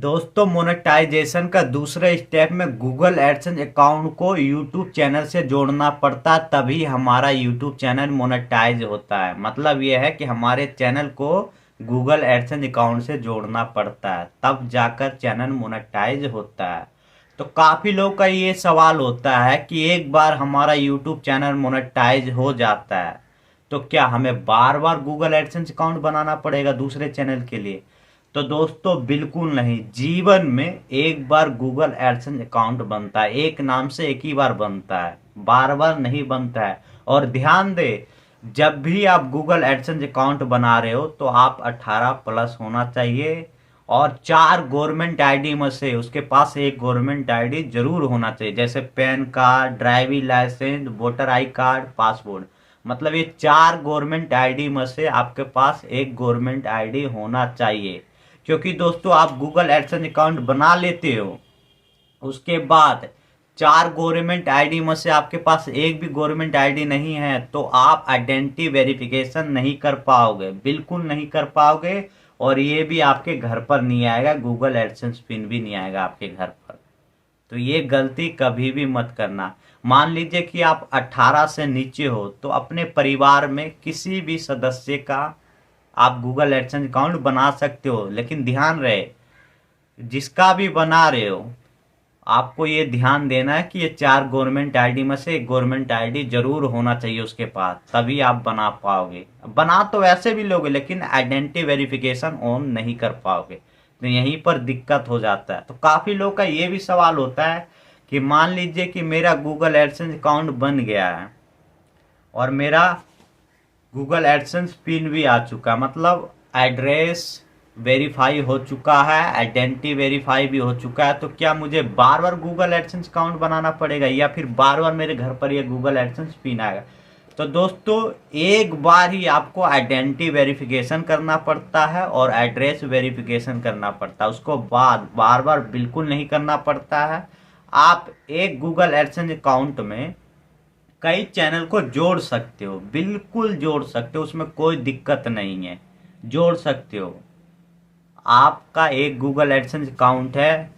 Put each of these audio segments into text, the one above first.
दोस्तों मोनेटाइजेशन का दूसरे स्टेप में गूगल एडसेंस अकाउंट को यूट्यूब चैनल से जोड़ना पड़ता है, तभी हमारा यूट्यूब चैनल मोनेटाइज होता है। मतलब यह है कि हमारे चैनल को गूगल एडसेंस अकाउंट से जोड़ना पड़ता है, तब जाकर चैनल मोनेटाइज होता है। तो काफ़ी लोग का ये सवाल होता है कि एक बार हमारा यूट्यूब चैनल मोनेटाइज हो जाता है तो क्या हमें बार बार गूगल एडसेंस अकाउंट बनाना पड़ेगा दूसरे चैनल के लिए? तो दोस्तों बिल्कुल नहीं। जीवन में एक बार गूगल एडसेंस अकाउंट बनता है, एक नाम से एक ही बार बनता है, बार बार नहीं बनता है। और ध्यान दे, जब भी आप गूगल एडसेंस अकाउंट बना रहे हो तो आप 18 प्लस होना चाहिए और 4 गवर्नमेंट आईडी में से उसके पास एक गवर्नमेंट आईडी जरूर होना चाहिए, जैसे PAN card, driving licence, voter I card, passport. मतलब ये 4 गवर्नमेंट आईडी में से आपके पास एक गवर्नमेंट आईडी होना चाहिए। क्योंकि दोस्तों आप गूगल एडसेंस अकाउंट बना लेते हो, उसके बाद 4 गवर्नमेंट आईडी में से आपके पास एक भी गवर्नमेंट आईडी नहीं है तो आप आइडेंटिटी वेरिफिकेशन नहीं कर पाओगे, बिल्कुल नहीं कर पाओगे। और ये भी आपके घर पर नहीं आएगा, गूगल एडसेंस पिन भी नहीं आएगा आपके घर पर। तो ये गलती कभी भी मत करना। मान लीजिए कि आप 18 से नीचे हो तो अपने परिवार में किसी भी सदस्य का आप गूगल एडसेंस अकाउंट बना सकते हो, लेकिन ध्यान रहे जिसका भी बना रहे हो आपको ये ध्यान देना है कि ये 4 गवर्नमेंट आईडी में से एक गवर्नमेंट आईडी जरूर होना चाहिए उसके पास, तभी आप बना पाओगे। बना तो वैसे भी लोगे लेकिन आइडेंटिटी वेरिफिकेशन ऑन नहीं कर पाओगे, तो यहीं पर दिक्कत हो जाता है। तो काफ़ी लोग का ये भी सवाल होता है कि मान लीजिए कि मेरा गूगल एडसेंस अकाउंट बन गया है और मेरा गूगल एडसेंस पिन भी आ चुका, मतलब एड्रेस वेरीफाई हो चुका है, आइडेंटिटी वेरीफाई भी हो चुका है, तो क्या मुझे बार बार गूगल एडसेंस अकाउंट बनाना पड़ेगा या फिर बार बार मेरे घर पर ये गूगल एडसेंस पिन आएगा? तो दोस्तों एक बार ही आपको आइडेंटिटी वेरिफिकेशन करना पड़ता है और एड्रेस वेरिफिकेशन करना पड़ता है, उसको बाद बार बार बिल्कुल नहीं करना पड़ता है। आप एक गूगल एडसेंस अकाउंट में कई चैनल को जोड़ सकते हो, बिल्कुल जोड़ सकते हो, उसमें कोई दिक्कत नहीं है, जोड़ सकते हो। आपका एक गूगल एडसेंस अकाउंट है,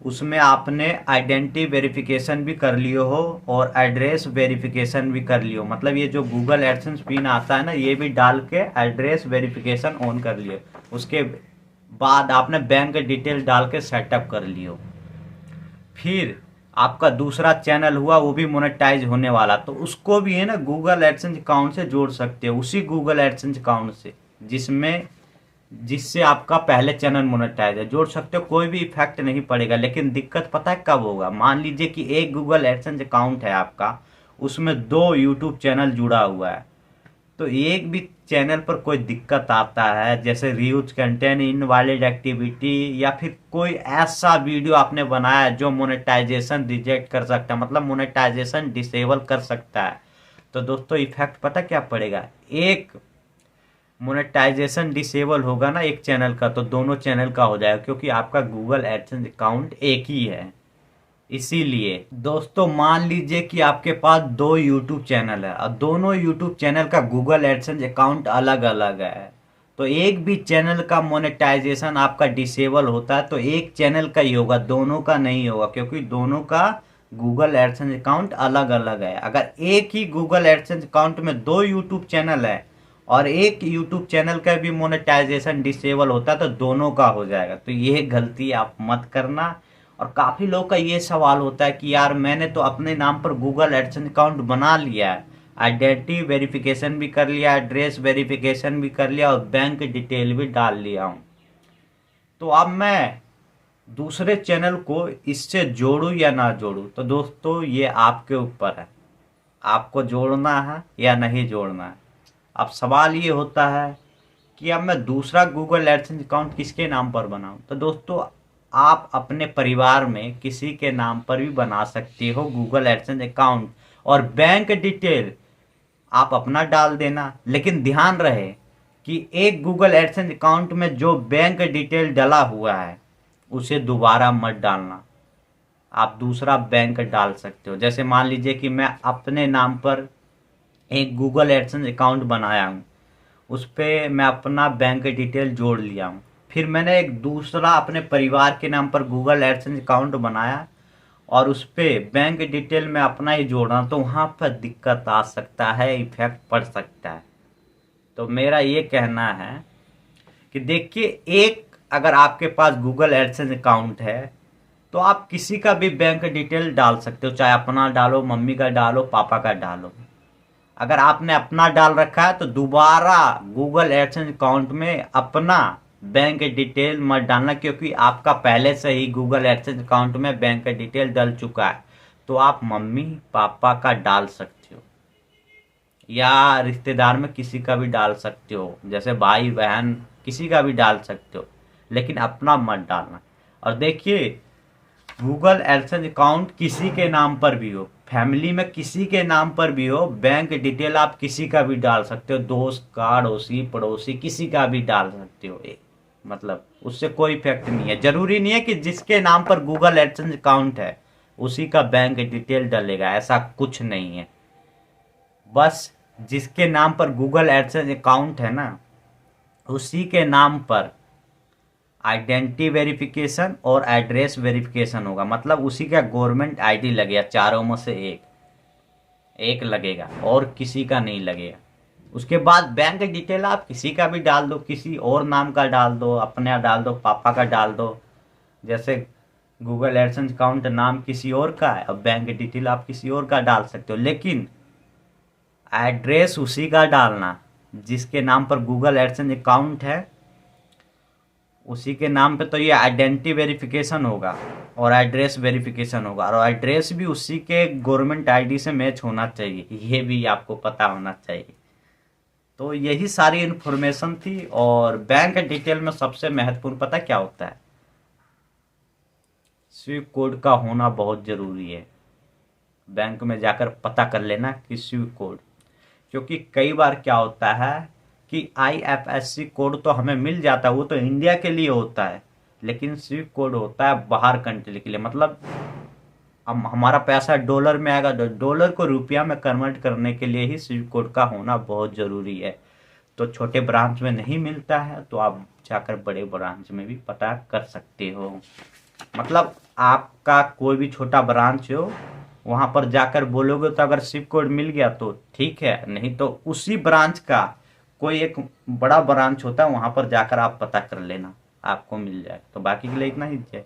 उसमें आपने आइडेंटिटी वेरिफिकेशन भी कर लियो हो और एड्रेस वेरिफिकेशन भी कर लियो, मतलब ये जो गूगल एडसेंस पिन आता है ना, ये भी डाल के एड्रेस वेरिफिकेशन ऑन कर लियो। उसके बाद आपने बैंक डिटेल डाल के सेटअप कर लियो। फिर आपका दूसरा चैनल हुआ, वो भी मोनेटाइज होने वाला, तो उसको भी है ना गूगल एडसेंस अकाउंट से जोड़ सकते हो, उसी गूगल एडसेंस अकाउंट से जिससे आपका पहले चैनल मोनेटाइज है, जोड़ सकते हो, कोई भी इफेक्ट नहीं पड़ेगा। लेकिन दिक्कत पता है कब होगा? मान लीजिए कि एक गूगल एडसेंस अकाउंट है आपका, उसमें 2 यूट्यूब चैनल जुड़ा हुआ है, तो एक भी चैनल पर कोई दिक्कत आता है, जैसे रीयूज कंटेंट, इनवैलिड एक्टिविटी, या फिर कोई ऐसा वीडियो आपने बनाया जो मोनेटाइजेशन रिजेक्ट कर सकता है, मतलब मोनेटाइजेशन डिसेबल कर सकता है, तो दोस्तों इफेक्ट पता क्या पड़ेगा? एक मोनेटाइजेशन डिसेबल होगा ना एक चैनल का, तो दोनों चैनल का हो जाएगा, क्योंकि आपका गूगल एडसेंस अकाउंट एक ही है। इसीलिए दोस्तों मान लीजिए कि आपके पास 2 यूट्यूब चैनल है और दोनों यूट्यूब चैनल का गूगल एडसेंस अकाउंट अलग अलग है, तो एक भी चैनल का मोनेटाइजेशन आपका डिसेबल होता है तो एक चैनल का ही होगा, दोनों का नहीं होगा, क्योंकि दोनों का गूगल एडसेंस अकाउंट अलग अलग है। अगर एक ही गूगल एडसेंस अकाउंट में 2 यूट्यूब चैनल है और एक यूट्यूब चैनल का भी मोनेटाइजेशन डिसेबल होता है तो दोनों का हो जाएगा। तो ये गलती आप मत करना। और काफ़ी लोग का ये सवाल होता है कि यार मैंने तो अपने नाम पर गूगल एडसेंस अकाउंट बना लिया है, आइडेंटिटी वेरिफिकेशन भी कर लिया, एड्रेस वेरिफिकेशन भी कर लिया और बैंक डिटेल भी डाल लिया हूँ, तो अब मैं दूसरे चैनल को इससे जोड़ूँ या ना जोड़ूँ? तो दोस्तों ये आपके ऊपर है, आपको जोड़ना है या नहीं जोड़ना है। अब सवाल ये होता है कि अब मैं दूसरा गूगल एडसेंस अकाउंट किसके नाम पर बनाऊं? तो दोस्तों आप अपने परिवार में किसी के नाम पर भी बना सकते हो गूगल एडसेंस अकाउंट, और बैंक डिटेल आप अपना डाल देना। लेकिन ध्यान रहे कि एक गूगल एडसेंस अकाउंट में जो बैंक डिटेल डला हुआ है उसे दोबारा मत डालना, आप दूसरा बैंक डाल सकते हो। जैसे मान लीजिए कि मैं अपने नाम पर एक गूगल एडसेंस अकाउंट बनाया हूँ, उस पर मैं अपना बैंक डिटेल जोड़ लिया हूँ, फिर मैंने एक दूसरा अपने परिवार के नाम पर गूगल एडसेंस अकाउंट बनाया और उस पे बैंक डिटेल में अपना ही जोड़ना, तो वहाँ पर दिक्कत आ सकता है, इफेक्ट पड़ सकता है। तो मेरा ये कहना है कि देखिए, एक अगर आपके पास गूगल एडसेंस अकाउंट है तो आप किसी का भी बैंक डिटेल डाल सकते हो, चाहे अपना डालो, मम्मी का डालो, पापा का डालो। अगर आपने अपना डाल रखा है तो दोबारा गूगल एडसेंस अकाउंट में अपना बैंक डिटेल मत डालना, क्योंकि आपका पहले से ही गूगल एडसेंस अकाउंट में बैंक डिटेल डल चुका है। तो आप मम्मी पापा का डाल सकते हो या रिश्तेदार में किसी का भी डाल सकते हो, जैसे भाई बहन किसी का भी डाल सकते हो, लेकिन अपना मत डालना। और देखिए, गूगल एडसेंस अकाउंट किसी के नाम पर भी हो, फैमिली में किसी के नाम पर भी हो, बैंक डिटेल आप किसी का भी डाल सकते हो, दोस्त का, अड़ोसी पड़ोसी किसी का भी डाल सकते हो। मतलब उससे कोई इफेक्ट नहीं है। जरूरी नहीं है कि जिसके नाम पर गूगल एडसेंस अकाउंट है उसी का बैंक डिटेल डलेगा, ऐसा कुछ नहीं है। बस जिसके नाम पर गूगल एडसेंस अकाउंट है ना, उसी के नाम पर आइडेंटिटी वेरिफिकेशन और एड्रेस वेरिफिकेशन होगा। मतलब उसी का गवर्नमेंट आईडी लगेगा, चारों में से एक एक लगेगा और किसी का नहीं लगेगा। उसके बाद बैंक डिटेल आप किसी का भी डाल दो, किसी और नाम का डाल दो, अपने डाल दो, पापा का डाल दो। जैसे गूगल एडसेंस अकाउंट नाम किसी और का है, अब बैंक डिटेल आप किसी और का डाल सकते हो, लेकिन एड्रेस उसी का डालना जिसके नाम पर गूगल एडसेंस अकाउंट है। उसी के नाम पे तो ये आइडेंटिटी वेरिफिकेशन होगा और एड्रेस वेरिफिकेशन होगा, और एड्रेस भी उसी के गवर्नमेंट आईडी से मैच होना चाहिए, ये भी आपको पता होना चाहिए। तो यही सारी इन्फॉर्मेशन थी। और बैंक डिटेल में सबसे महत्वपूर्ण पता क्या होता है? स्विफ्ट कोड का होना बहुत ज़रूरी है। बैंक में जाकर पता कर लेना कि स्विफ्ट कोड, क्योंकि कई बार क्या होता है कि IFSC कोड तो हमें मिल जाता है, वो तो इंडिया के लिए होता है, लेकिन स्विफ्ट कोड होता है बाहर कंट्री के लिए। मतलब हमारा पैसा डॉलर में आएगा तो डॉलर को रुपया में कन्वर्ट करने के लिए ही स्विफ्ट कोड का होना बहुत ज़रूरी है। तो छोटे ब्रांच में नहीं मिलता है तो आप जाकर बड़े ब्रांच में भी पता कर सकते हो। मतलब आपका कोई भी छोटा ब्रांच हो, वहाँ पर जाकर बोलोगे तो अगर स्विफ्ट कोड मिल गया तो ठीक है, नहीं तो उसी ब्रांच का कोई एक बड़ा ब्रांच होता है, वहाँ पर जाकर आप पता कर लेना, आपको मिल जाए। तो बाकी के लिए इतना ही है।